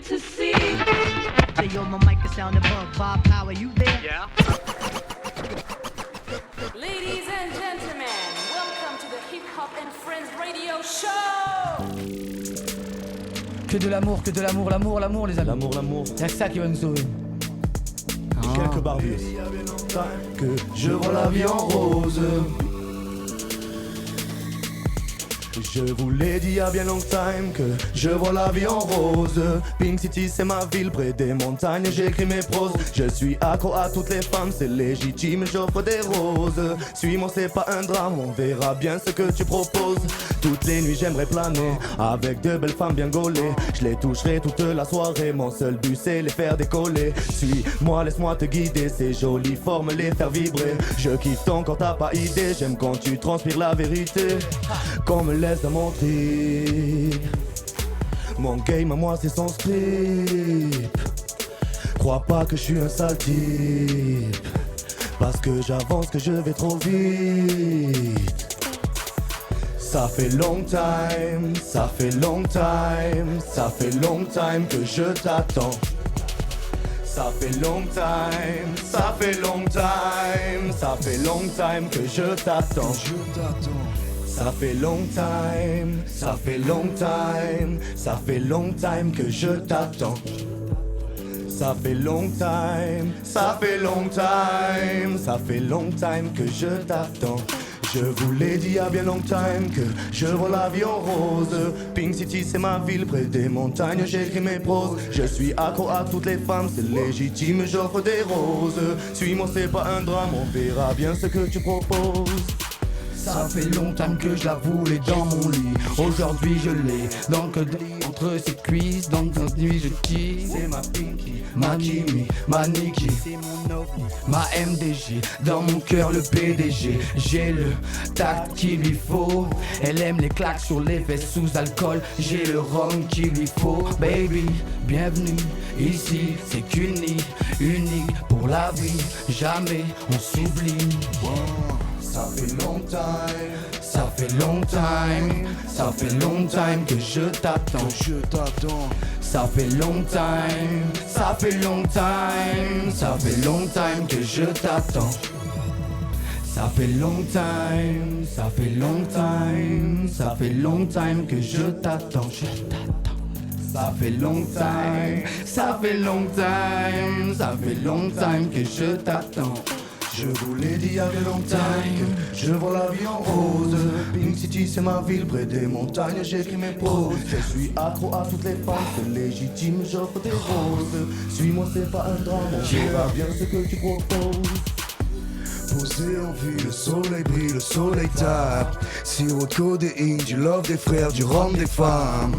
to see. Say yo, my mic is sound above. Bob Power, you there? Yeah. Ladies and gentlemen, welcome to the Hip Hop and Friends Radio Show. Que de l'amour, que de l'amour, l'amour, l'amour, les amis. L'amour, l'amour. Y'a que ça qui va nous sauver. Quelques barbiers. Que je vois la vie en rose. Je vous l'ai dit il y a bien longtemps que je vois la vie en rose. Pink City c'est ma ville près des montagnes, j'écris mes proses. Je suis accro à toutes les femmes, c'est légitime, j'offre des roses. Suis-moi c'est pas un drame, on verra bien ce que tu proposes. Toutes les nuits j'aimerais planer avec de belles femmes bien gaulées. Je les toucherai toute la soirée, mon seul but c'est les faire décoller. Suis-moi, laisse-moi te guider, ces jolies formes les faire vibrer. Je kiffe ton corps, t'as pas idée, j'aime quand tu transpires la vérité. Qu'on me laisse dans mon trip. Mon game à moi c'est son strip. Crois pas que je suis un sale type, parce que j'avance, que je vais trop vite. Ça fait long time, ça fait long time, ça fait long time que je t'attends. Ça fait long time, ça fait long time, ça fait long time que je t'attends. Ça fait long time, ça fait long time, ça fait long time que je t'attends. Ça fait long time, ça fait long time, ça fait long time que je t'attends. Je vous l'ai dit il y a bien longtemps que je vois la vie en rose. Pink City c'est ma ville près des montagnes, j'écris mes proses. Je suis accro à toutes les femmes, c'est légitime, j'offre des roses. Suis-moi c'est pas un drame, on verra bien ce que tu proposes. Ça fait longtemps que je la voulais dans mon lit. Aujourd'hui je l'ai donc entre ses cuisses. Dans cette nuit je kiffe. C'est ma Pinky, Ma Kimi, ma Nikki, c'est mon ovni. ma MDG. Dans mon cœur le PDG. J'ai le tact qu'il lui faut. Elle aime les claques sur les fesses sous alcool. J'ai le rhum qu'il lui faut. Baby, bienvenue ici. C'est qu'unique, unique pour la vie. Jamais on s'oublie. Ça fait long time, Ça fait long time, ça fait long time que je t'attends. Ça fait long time, ça fait long time, ça fait long time que je t'attends. Ça fait long time, ça fait long time, ça fait long time que je t'attends. Je t'attends. Ça fait long time, ça fait long time, ça fait long time que je t'attends. je vous l'ai dit il y a bien longtemps que je vois la vie en rose. Pink City c'est ma ville près des montagnes, j'écris mes proses. Je suis accro à toutes les femmes, c'est légitime, j'offre des roses. Suis-moi c'est pas un drame, on verra bien ce que tu proposes. Posé en vie, le soleil brille, le soleil tape. Sirop de codéine, du love des frères, du rhum des femmes.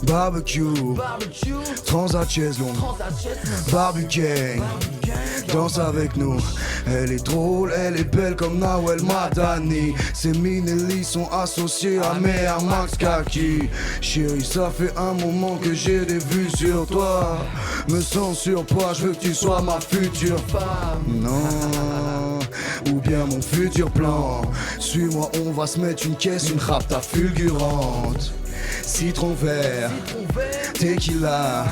Barbecue, Transat chaise longue, barbecue, danse avec nous. Elle est drôle, elle est belle comme Nawel Madani. Ses Minelli sont associés à mes Air Max Kaki. Chérie, ça fait un moment que j'ai des vues sur toi. Me sens surpoids, je veux que tu sois ma future femme. Non, ou bien mon futur plan. Suis-moi, on va se mettre une caisse, une rapta fulgurante. Citron vert, tequila,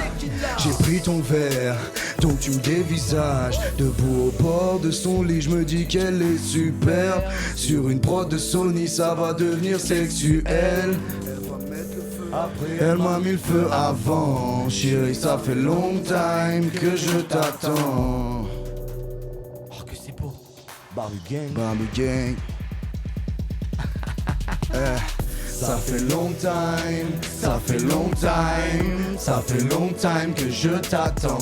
j'ai pris ton verre, donc tu me dévisages. Debout au bord de son lit, je me dis qu'elle est superbe. Sur une prod de Sony, ça va devenir sexuel. Elle m'a mis le feu avant, chérie, ça fait long time que je t'attends. Oh que c'est beau. Barbie Gang, Barbie Gang. ça fait long time, ça fait long time, ça fait long time que je t'attends.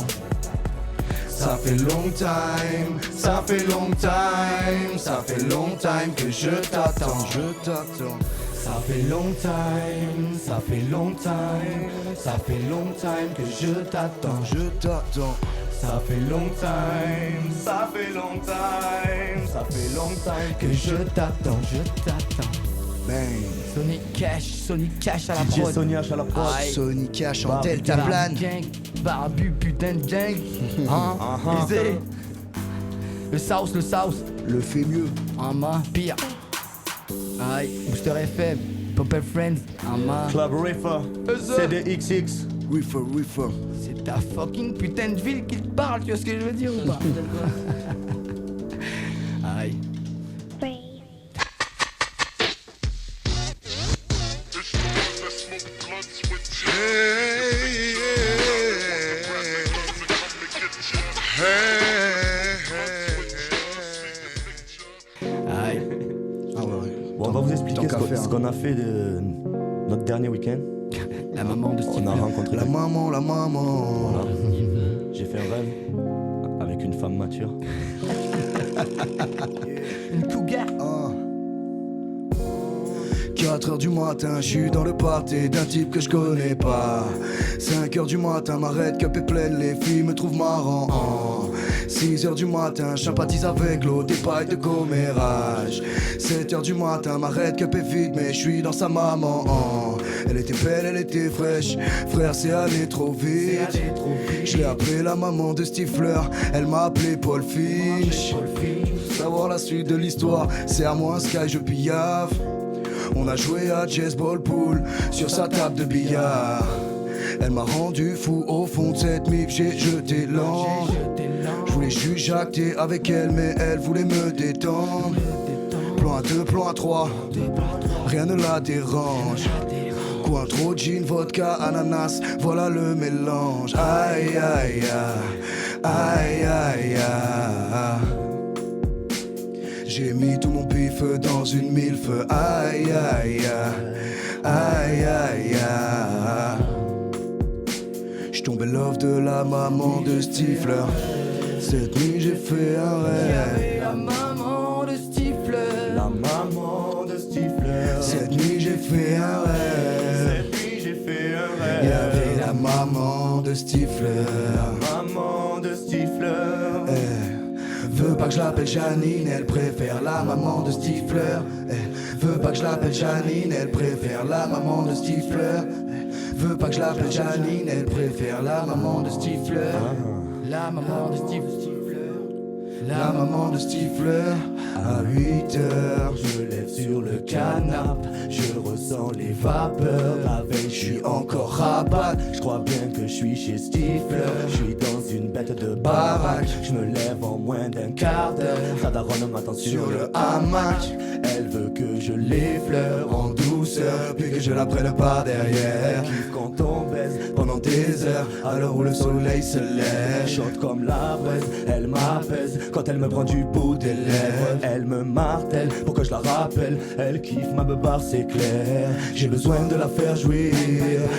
Ça fait long time, ça fait long time, ça fait long time que je t'attends. Je t'attends. Ça fait long time, ça fait long time, ça fait long time que je t'attends. Je t'attends. Ça fait long time, ça fait long time, ça fait long time que je t'attends. Je t'attends. Bang. Sonic Cash à la DJ prod. Sony H à la prod. Aïe. Sony Cash en Barbie delta Gang. plane. Gang, barbu, putain de gang. Hein? Easy. Le sauce, Le fait mieux. en main, pire. Aïe, Booster FM, Pop Friends, en main. Club Reefer, CDXX, Reefer. C'est ta fucking putain de ville qui te parle, tu vois ce que je veux dire ou pas? Aïe. Aïe. Ah ouais. Bon, on va vous expliquer Tant qu'à faire. ce qu'on a fait de notre dernier week-end. La maman de Steve. On a rencontré La maman. Voilà. J'ai fait un rêve avec une femme mature. Une cougar. 4h du matin, je suis dans le party d'un type que je connais pas. 5h du matin, ma red cup est pleine, les filles me trouvent marrant. 6h du matin, je sympathise avec l'eau, des pailles de commérage. 7h du matin, ma red cup est vide, mais je suis dans sa maman. Elle était belle, elle était fraîche, frère c'est allé trop vite. Je l'ai appelé la maman de Stifler, elle m'a appelé Paul Finch. Savoir la suite de l'histoire, c'est à moi Sky, je pillave. On a joué à Chess Ball Pool sur sa table de billard. Elle m'a rendu fou au fond de cette mif, j'ai jeté l'ange. Je voulais juste jacter avec elle, mais elle voulait me détendre. Plan A2, plan A3, rien ne la dérange. Coin trop gin, vodka, ananas, voilà le mélange. Aïe aïe aïe, aïe aïe aïe. J'ai mis tout mon pif dans une milf. Aïe aïe aïe, aïe aïe aïe. J'tombais love de la maman de Stifler. Cette nuit j'ai fait un rêve. La maman de Stifler. La maman de Stifler. Cette nuit j'ai fait un rêve. Cette nuit j'ai fait un rêve. Y'avait la maman de Stifler. La maman de Stifler. Veut pas que je l'appelle Janine, elle préfère la maman de Stifler. Veut pas que je l'appelle Janine, elle préfère la maman de Stifler. Veut pas que je l'appelle Janine, elle préfère la maman de Stifler. La maman de Steve. La maman de Stifler. À 8h, Je lève sur le canapé, je ressens les vapeurs. La veille, je suis encore rabat. Je crois bien que je suis chez Stifler. Je suis dans une bête de baraque. Je me lève en moins d'un quart d'heure. Sa daronne m'attend sur le hamac. Elle veut que je l'effleure en douceur, puis que je la prenne par derrière. Kiffe quand on baise Pendant des heures, à l'heure où le soleil se lève. chaude comme la braise, elle m'apaise quand elle me prend du bout des lèvres. Elle me martèle pour que je la rappelle. Elle kiffe ma beubare, c'est clair. J'ai besoin de la faire jouir,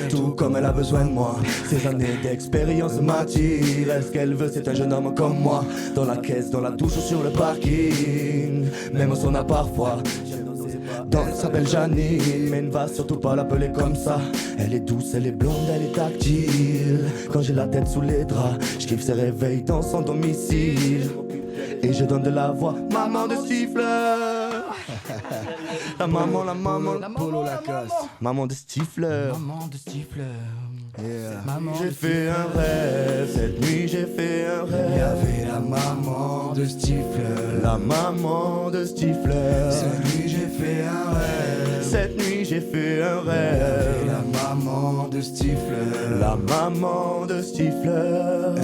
tout comme elle a besoin de moi. Ces années d'expérience m'attirent. Elle, ce qu'elle veut, c'est un jeune homme comme moi. Dans la caisse, dans la douche ou sur le parking. Même son a parfois. Donc elle s'appelle Janine, mais ne va surtout pas l'appeler comme ça. Elle est douce, elle est blonde, elle est tactile. Quand j'ai la tête sous les draps, je kiffe ses réveils dans son domicile. Et je donne de la voix, maman de Stifler. La maman, Polo Lacoste. maman de Stifler. Maman de Stifler. Yeah. Maman J'ai fait un rêve, cette nuit j'ai fait un rêve. Y'avait la maman de Stifler. La maman de Stifler. Cette nuit j'ai fait un rêve. Cette nuit j'ai fait un Y'avait rêve. la maman de Stifler. La maman de Stifler.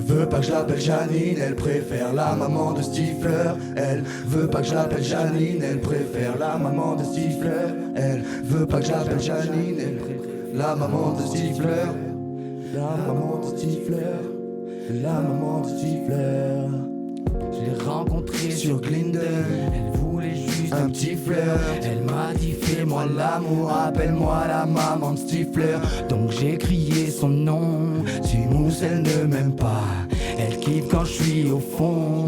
Veut pas que je l'appelle Janine, elle préfère la maman de Stifler. Elle veut pas que je l'appelle Janine, elle préfère la maman de Stifler. Elle veut pas que je l'appelle Janine, elle préfère la maman de Stifler. La maman de Stifler. La maman de Stifler. Je l'ai rencontrée Sur Glinden, Elle voulait juste un petit flirt. Elle m'a dit fais-moi l'amour, appelle-moi la maman de Stifler. Donc j'ai crié son nom. Tu mousses, elle ne m'aime pas. Elle kiffe quand je suis au fond.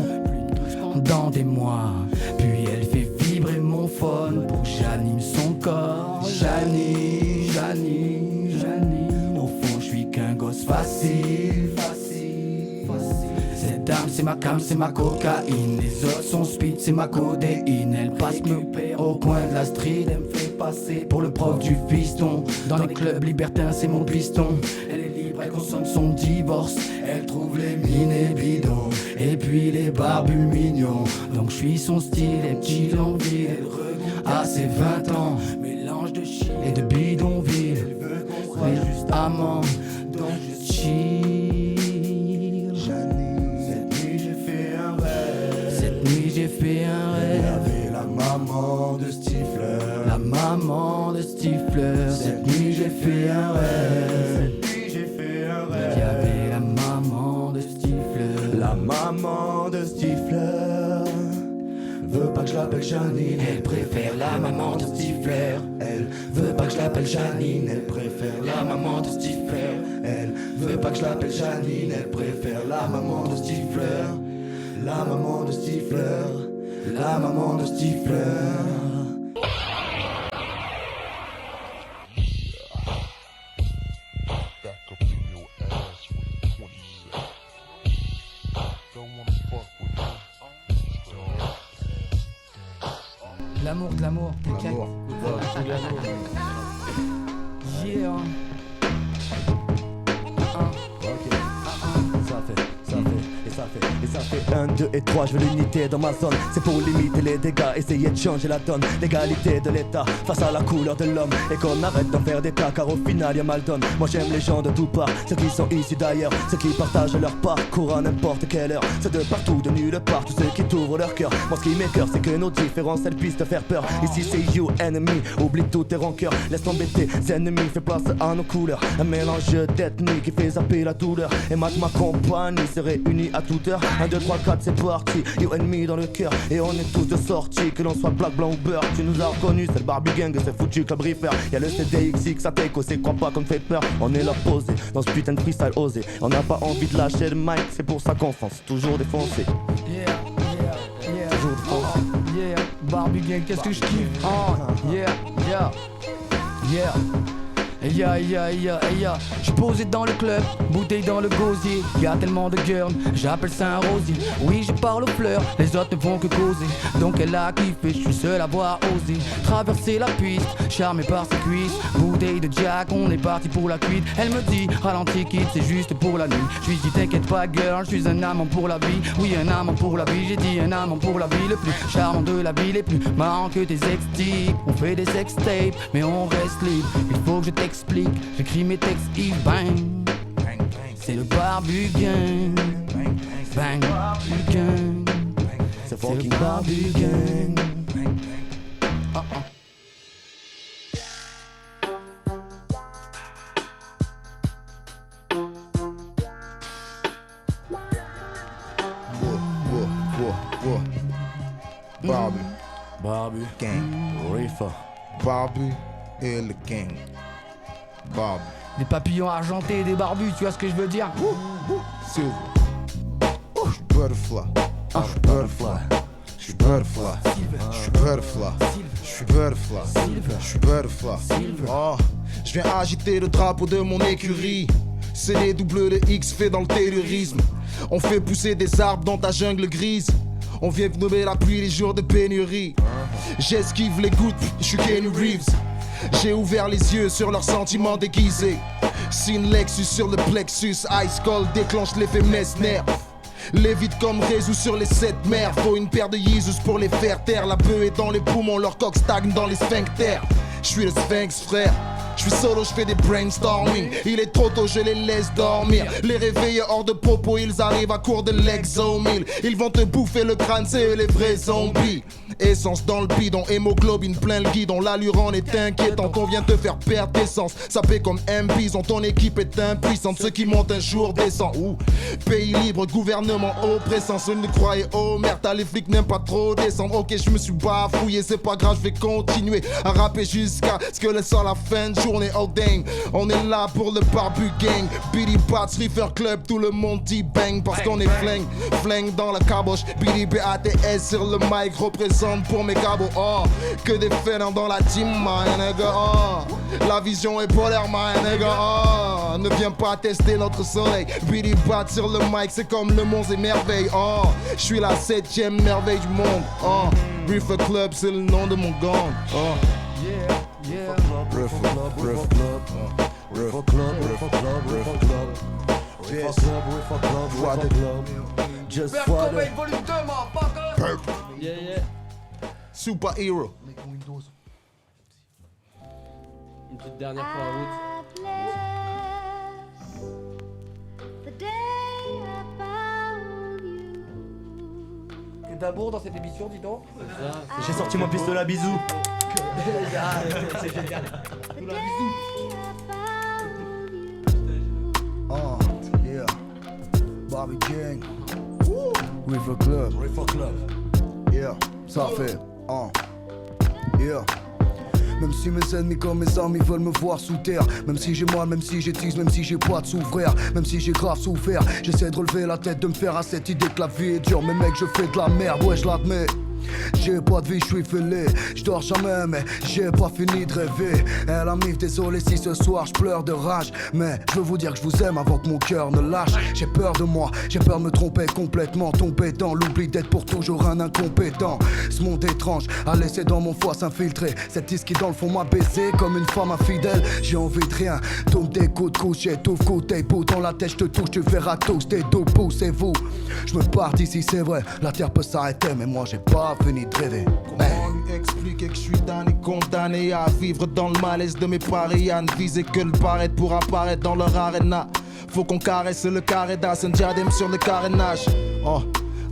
Plus pendant des mois. Puis elle fait vibrer mon phone pour que j'anime son corps. Janie, Janie, Janie. Au fond je suis qu'un gosse facile, facile, facile. Cette dame c'est ma cam, c'est ma cocaïne. Les autres sont speed, c'est ma codéine. Elle passe me perd au coin de la street. Elle me fait passer pour le prof du fiston. Dans les clubs libertins c'est mon piston. Elle est libre, elle consomme son divorce. Elle trouve les minés bidons. Et puis les barbus mignons. Donc je suis son style, les petits l'envie. Elle regoute à ses 20 ans. Mélange de shit et de bidonville. Elle veut qu'on soit juste amant, donc je chill. Cette nuit j'ai fait un rêve. Cette nuit j'ai fait un Il y rêve. avait la maman de Stifler. La maman de Stifler. Cette nuit j'ai fait un rêve. Cette nuit j'ai fait un Il y rêve. avait la maman de Stifler. La maman de Stifler veut pas que je l'appelle Janine. Elle préfère la maman de Stifler. Elle veut pas que je l'appelle Janine. Elle préfère la maman de Stifler. Elle veut pas que je l'appelle Janine. Elle préfère la maman de Stifler. La maman de Stifler. La maman de Stifler. Back up in your ass with the 20s at. Don't wanna fuck with me. L'amour, de l'amour. L'amour. Yeah. Ça fait 1, 2 et 3, je veux l'unité dans ma zone. C'est pour limiter les dégâts, essayer de changer la donne. L'égalité de l'état face à la couleur de l'homme. Et qu'on arrête d'en faire des tas, car au final y'a mal donne. Moi j'aime les gens de tout part, ceux qui sont issus d'ailleurs, ceux qui partagent leur parcours à n'importe quelle heure. Ceux de partout, de nulle part, tous ceux qui t'ouvrent leur cœur. Moi ce qui m'écoeure c'est que nos différences elles puissent te faire peur. Ici c'est you enemy, oublie tous tes rancœurs. Laisse tomber tes ennemis, fais place à nos couleurs. Un mélange d'ethnie qui fait zapper la douleur. Et ma compagnie serait unie à toute heure. 1, 2, 3, 4 c'est parti, you and me dans le cœur. Et on est tous de sortie, que l'on soit black, blanc ou beurre. Tu nous as reconnus, c'est le Barbie Gang, c'est foutu que le briefer. Y'a le CDXX, ça take aussi, crois pas qu'on me fait peur. On est là posé, dans ce putain de freestyle osé. On n'a pas envie de lâcher le mic, c'est pour ça qu'on fonce, toujours défoncé. Yeah, toujours défoncé. Yeah, Barbie Gang, qu'est-ce que je kiffe. Yeah, yeah, yeah. J'suis posé dans le club, bouteille dans le gosier. Y'a tellement de girls, j'appelle ça un rosier. Oui, je parle aux fleurs, les autres ne font que causer. Donc elle a kiffé, j'suis seul à avoir osé traverser la piste, charmé par ses cuisses. Bouteille de Jack, on est parti pour la cuite. Elle me dit, ralentis kid, c'est juste pour la nuit. J'lui dis t'inquiète pas girl, j'suis un amant pour la vie. Oui, un amant pour la vie, j'ai dit un amant pour la vie. Le plus charmant de la ville, les plus marrant que tes ex-types. On fait des sex-tapes, mais on reste libre. Il faut que je t'explique, j'écris mes textes, ils bang. C'est le Barbu Gang. Bang, Barbu Gang. C'est C'est le fucking Barbu Gang. Barbu, Barbu, gang, Reefer. Barbu et le gang. Barbu, Des papillons argentés, des barbus, tu vois ce que je veux dire? silver. J'suis butterfly, j'suis butterfly, j'suis butterfly, j'suis butterfly, j'suis butterfly, j'suis butterfly. Oh, j'viens agiter le drapeau de mon écurie. C'est les doubles de X fait dans le terrorisme. On fait pousser des arbres dans ta jungle grise. On vient nommer la pluie les jours de pénurie. J'esquive les gouttes, j'suis Kenny Reeves. J'ai ouvert les yeux sur leurs sentiments déguisés. Si une Lexus sur le plexus, Ice Cold déclenche l'effet Messner. Lévite comme réseau sur les 7 mers. Faut une paire de Yeezus pour les faire taire. La bœuf est dans les poumons, leur coque stagne dans les sphincters. J'suis le Sphinx frère. J'suis solo, j'fais des brainstorming. Il est trop tôt, je les laisse dormir. Les réveiller hors de propos, ils arrivent à court de l'exomile. Ils vont te bouffer le crâne, c'est eux les vrais zombies. Essence dans le bidon, hémoglobine plein le guidon. L'allure en est inquiétante, on vient te faire perdre d'essence. Sapé comme un bison, ton équipe est impuissante. Ceux qui montent un jour descendent. Ouh. Pays libre, gouvernement oppressant. Ceux ne croyaient, oh merde, les flics n'aiment pas trop descendre. Ok, je me suis bafouillé, c'est pas grave, je vais continuer à rapper jusqu'à ce que le sol à fin de journée. Oh dang, on est là pour le Barbu Gang. Billy Bats, Reefer Club, tout le monde dit bang. Parce qu'on est flingue, flingue dans la caboche. Billy BATS sur le mic représente pour mes cabots. Oh, que des félins dans la team, my nigga. Oh, la vision est polaire, my nigga. Oh, ne viens pas tester notre soleil. Billy Bats sur le mic, c'est comme le monde et merveille. Oh, je suis la 7ème merveille du monde. Oh, Reefer Club, c'est le nom de mon gang. Oh. Yeah. Reefer Club, Reefer Club, Reefer Club, Reefer Club, Reefer Club. Yes. Voix de Just for the... volume 2, motherfucker. Yeah. Superhero. Une petite dernière pour la route. d'amour dans cette émission, dis donc. J'ai sorti mon pistolet bisou. C'est génial. Yeah. Barbie Gang. River Club. Yeah, ça fait. Yeah. Même si mes ennemis comme mes amis veulent me voir sous terre. Même si j'ai mal, même si j'étise, même si j'ai pas de souffrir. Même si j'ai grave souffert. J'essaie de relever la tête, de me faire à cette idée que la vie est dure. Mais mec, je fais de la merde, ouais je l'admets. J'ai pas de vie, je suis fêlé. Je dors jamais, mais j'ai pas fini de rêver. Elle a mis, désolé si ce soir je pleure de rage. Mais je veux vous dire que je vous aime avant que mon cœur ne lâche. J'ai peur de moi, j'ai peur de me tromper complètement. Tomber dans l'oubli d'être pour toujours un incompétent. Ce monde étrange a laissé dans mon foie s'infiltrer. Cette disque qui dans le fond m'a baisé comme une femme infidèle. J'ai envie de rien, tout me dégoûte, couché, tout côté, bout dans la tête, je te touche, tu verras tous tes dos, poussez-vous. Je me pars d'ici, c'est vrai, la terre peut s'arrêter, mais moi j'ai pas fini de rêver. Comment lui expliquer que je suis damné, condamné à vivre dans le malaise de mes paris, à ne viser que le paraître pour apparaître dans leur arena. Faut qu'on caresse le carré d'as, un diadème sur le carénage.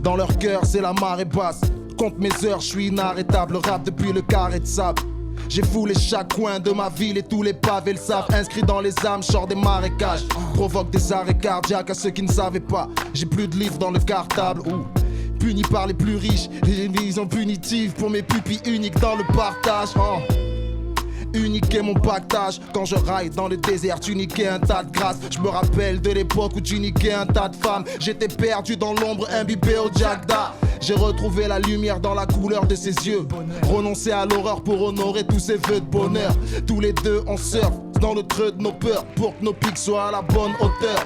Dans leur cœur c'est la marée basse. Compte mes heures, je suis inarrêtable, rap depuis le carré de sable. J'ai foulé chaque coin de ma ville et tous les pavés le savent. Inscrit dans les âmes, sors des marécages. Provoque des arrêts cardiaques à ceux qui ne savaient pas. J'ai plus de livres dans le cartable. Puni par les plus riches, j'ai une vision punitive pour mes pupilles uniques dans le partage. Unique est mon pactage. Quand je raille dans le désert, tu niquais un tas de grâce. Je me rappelle de l'époque où tu niquais un tas de femmes. J'étais perdu dans l'ombre, imbibé au Jagda. J'ai retrouvé la lumière dans la couleur de ses yeux. Renoncer à l'horreur pour honorer tous ses vœux de bonheur. Tous les deux on surfe dans le creux de nos peurs pour que nos pics soient à la bonne hauteur.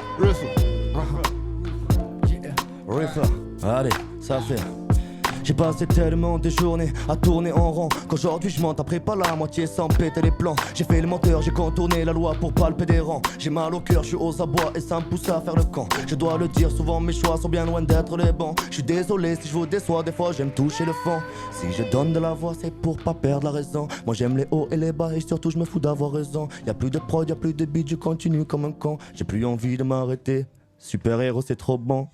Reefer, allez, ça fait. J'ai passé tellement de journées à tourner en rond qu'aujourd'hui je monte après pas la moitié sans péter les plans. J'ai fait le menteur, j'ai contourné la loi pour palper des rangs. J'ai mal au cœur, je suis aux abois et ça me pousse à faire le camp. Je dois le dire, souvent mes choix sont bien loin d'être les bons. Je suis désolé si je vous déçois, des fois j'aime toucher le fond. Si je donne de la voix c'est pour pas perdre la raison. Moi j'aime les hauts et les bas et surtout je me fous d'avoir raison. Y'a plus de prod, y'a plus de beat, je continue comme un con. J'ai plus envie de m'arrêter. Super héros c'est trop bon.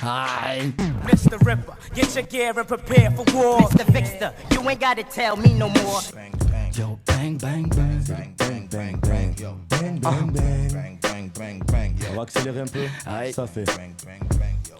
Aïe. Mr. Ripper, get your gear and prepare for war. Mr. Fixer, you ain't gotta tell me no more. Yo, bang, bang, bang. Bang, bang, bang, bang, yo. Bang, bang, bang. Bang, bang, bang, bang, yo. On va accélérer un peu. Aïe. Ça fait. Bang, bang, bang, yo.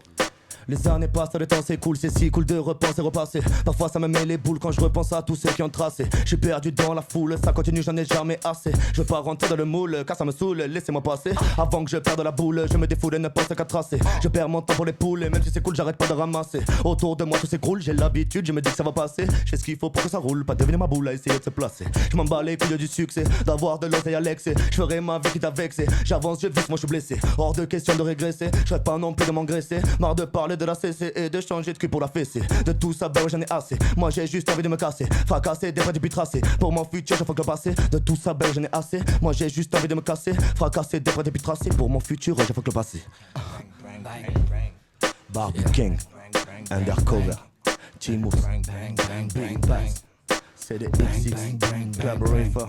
Les années passent, le temps s'écoule, c'est si cool de repenser, repasser. Parfois ça me met les boules quand je repense à tous ceux qui ont tracé. J'suis perdu dans la foule, ça continue, j'en ai jamais assez. Je veux pas rentrer dans le moule, car ça me saoule, laissez-moi passer. Avant que je perde la boule, je me défoule et ne pense qu'à tracer. Je perds mon temps pour les poules, et même si c'est cool, j'arrête pas de ramasser. Autour de moi tout s'écroule, j'ai l'habitude, je me dis que ça va passer. Je fais ce qu'il faut pour que ça roule, pas devenir ma boule à essayer de se placer. Je m'en bats les couilles du succès, d'avoir de l'oseille à l'excès. Je ferai ma vie qui t'a vexé, j'avance, je vise, moi je suis blessé. Hors de question de régresser, je pas non plus de m'engraisser. Marre de parler de la CC et de changer de cul pour la fessée. De tout ça, ben ouais, j'en ai assez. Moi j'ai juste envie de me casser, fracasser des vrais depuis tracés. Pour mon futur, je fuck le passé. De tout ça, ben ouais, j'en ai assez. Moi j'ai juste envie de me casser, fracasser des vrais depuis tracés. Pour mon futur, je fuck le passé. Barbie King, Undercover, Team Moose, Big Bass, c'est des X6, Club Reefer.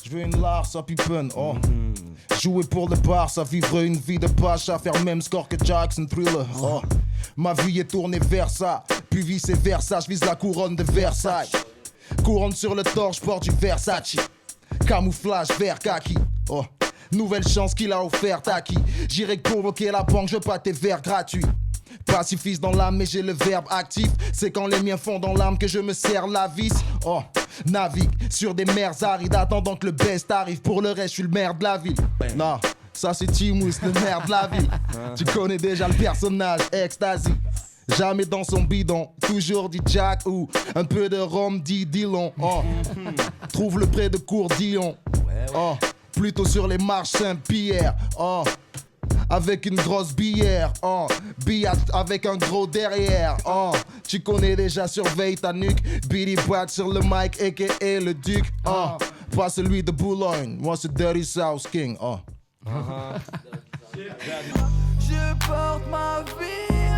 Je veux une Lars à Pippen, Jouer pour le Barça, vivre une vie de pacha, faire même score que Jackson Thriller, Ma vie est tournée vers ça, puis vice versa, je vise la couronne de Versailles. Couronne sur le torse, je porte du Versace. Camouflage vert kaki, Nouvelle chance qu'il a offerte à qui? J'irai convoquer la banque, je veux pas tes verres gratuits. Pacifiste dans l'âme, mais j'ai le verbe actif. C'est quand les miens font dans l'âme que je me serre la vis. Navigue sur des mers arides, attendant que le best arrive. Pour le reste, je suis le maire de la ville. Non, ça c'est Timous, le maire de la ville. Tu connais déjà le personnage, Ecstasy. Jamais dans son bidon, toujours dit Jack ou un peu de rhum dit Dillon. Trouve le près de Courdillon. Plutôt sur les marches Saint-Pierre. Avec une grosse bière, billard avec un gros derrière, Tu connais déjà, surveille ta nuque. Billy Bat sur le mic, a.k.a. le duc, Pas celui de Boulogne, moi c'est Dirty South King, Je porte ma vie